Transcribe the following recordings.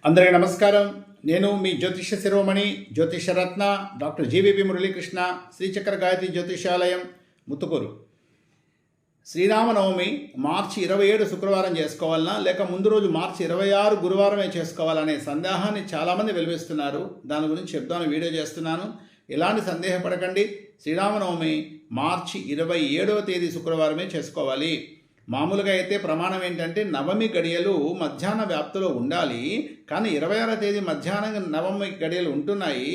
అందరికీ నమస్కారం. నేను మీ జ్యోతిష శిరోమణి జ్యోతిషరత్న డాక్టర్ జీవీపీ మురళీకృష్ణ, శ్రీచక్ర గాయత్రి జ్యోతిషాలయం, ముత్తుకూరు. శ్రీరామనవమి మార్చి 27 శుక్రవారం చేసుకోవాలన్నా లేక ముందు రోజు మార్చి 26 గురువారమే చేసుకోవాలనే సందేహాన్ని చాలామంది వెలిపిస్తున్నారు. దాని గురించి చెప్తాను, వీడియో చేస్తున్నాను. ఎలాంటి సందేహపడకండి. శ్రీరామనవమి మార్చి 27వ తేదీ శుక్రవారమే చేసుకోవాలి. మామూలుగా అయితే ప్రమాణం ఏంటంటే నవమి గడియలు మధ్యాహ్న వ్యాప్తిలో ఉండాలి. కానీ 26వ తేదీ మధ్యాహ్నం నవమి గడియలు ఉంటున్నాయి.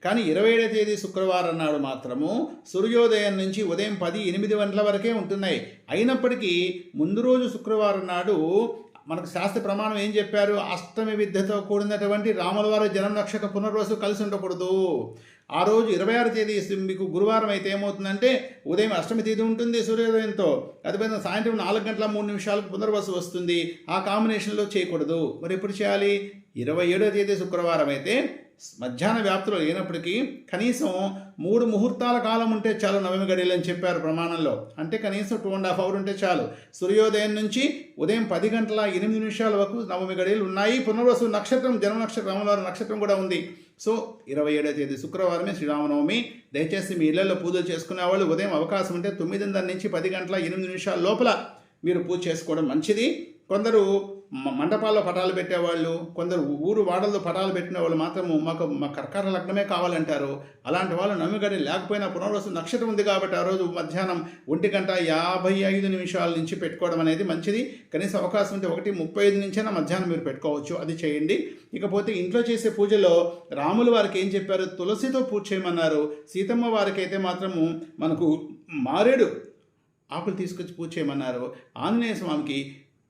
కానీ 27వ తేదీ శుక్రవారం నాడు మాత్రము సూర్యోదయం నుంచి ఉదయం 10-8 గంటల వరకే ఉంటున్నాయి. అయినప్పటికీ ముందు రోజు శుక్రవారం నాడు మనకు శాస్త్ర ప్రమాణం ఏం చెప్పారు? అష్టమి విద్యతో కూడినటువంటి రాముల వారి జన్మ నక్షత్ర పునర్వసు కలిసి ఉండకూడదు. ఆ రోజు 26వ తేదీ మీకు గురువారం అయితే ఏమవుతుందంటే ఉదయం అష్టమి తేదీ ఉంటుంది సూర్యోదయంతో, అదేవిధంగా సాయంత్రం 4 గంటల 3 నిమిషాలకు పునర్వసు వస్తుంది. ఆ కాంబినేషన్లో చేయకూడదు. మరి ఎప్పుడు చేయాలి? 27వ తేదీ శుక్రవారం అయితే మధ్యాహ్న వ్యాప్తిలో లేనప్పటికీ కనీసం 3 ముహూర్తాల కాలం ఉంటే చాలు నవమి గడియలు అని చెప్పారు ప్రమాణంలో. అంటే కనీసం 2.5 hours ఉంటే చాలు. సూర్యోదయం నుంచి ఉదయం 10 గంటల 8 నిమిషాల వరకు నవమి గడియలు ఉన్నాయి. పునర్వసు నక్షత్రం జన్మ నక్షత్రం రాములవారి నక్షత్రం కూడా ఉంది. సో 27వ తేదీ శుక్రవారమే శ్రీరామనవమి. దయచేసి మీ ఇళ్లలో పూజలు చేసుకునే వాళ్ళు ఉదయం అవకాశం ఉంటే 9:30 నుంచి 10 గంటల 8 నిమిషాల లోపల మీరు పూజ చేసుకోవడం మంచిది. కొందరు మండపాల్లో పటాలు పెట్టేవాళ్ళు, కొందరు ఊరు వాడల్లో పటాలు పెట్టిన వాళ్ళు మాత్రము మా కర్కాటక లగ్నమే కావాలంటారు. అలాంటి వాళ్ళు నవమి గడి లేకపోయినా పునర్వసు నక్షత్రం ఉంది కాబట్టి ఆ రోజు మధ్యాహ్నం 1:55 నుంచి పెట్టుకోవడం అనేది మంచిది. కనీసం అవకాశం ఉంటే 1:35 నుంచైనా మధ్యాహ్నం మీరు పెట్టుకోవచ్చు. అది చేయండి. ఇకపోతే ఇంట్లో చేసే పూజలో రాముల వారికి ఏం చెప్పారు? తులసితో పూజ చేయమన్నారు. సీతమ్మ వారికి అయితే మాత్రము మనకు మారేడు ఆకులు తీసుకొచ్చి పూజ చేయమన్నారు. ఆంజనేయ స్వామికి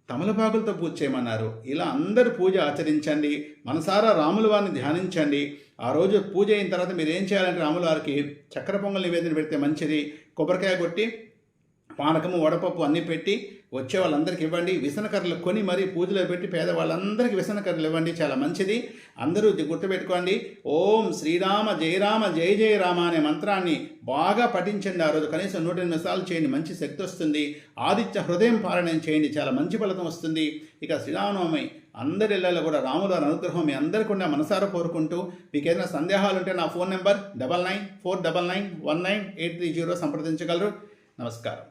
తమలపాకులతో పూజ చేయమన్నారు. ఇలా అందరూ పూజ ఆచరించండి. మనసారా రాముల వారిని ధ్యానించండి. ఆ రోజు పూజ అయిన తర్వాత మీరు ఏం చేయాలంటే రాముల వారికి చక్కెర పొంగల్ నివేదన పెడితే మంచిది. కొబ్బరికాయ కొట్టి పానకము వడపప్పు అన్నీ పెట్టి వచ్చే వాళ్ళందరికీ ఇవ్వండి. విసనకర్రలు కొని మరీ పూజలో పెట్టి పేదవాళ్ళందరికీ విసనకర్రలు ఇవ్వండి. చాలా మంచిది. అందరూ గుర్తుపెట్టుకోండి. ఓం శ్రీరామ జయ రామ జయ జయ రామ అనే మంత్రాన్ని బాగా పఠించండి. ఆ రోజు కనీసం 108 సార్లు చేయండి. మంచి శక్తి వస్తుంది. ఆదిత్య హృదయం పారాయణం చేయండి. చాలా మంచి ఫలితం వస్తుంది. ఇక శ్రీరామనవమి అందరి ఇళ్లలో కూడా రాముల అనుగ్రహం మీ అందరికీ కూడా మనసారా కోరుకుంటూ, మీకు ఏదైనా సందేహాలు ఉంటే నా ఫోన్ నెంబర్ 9949919830 సంప్రదించగలరు. నమస్కారం.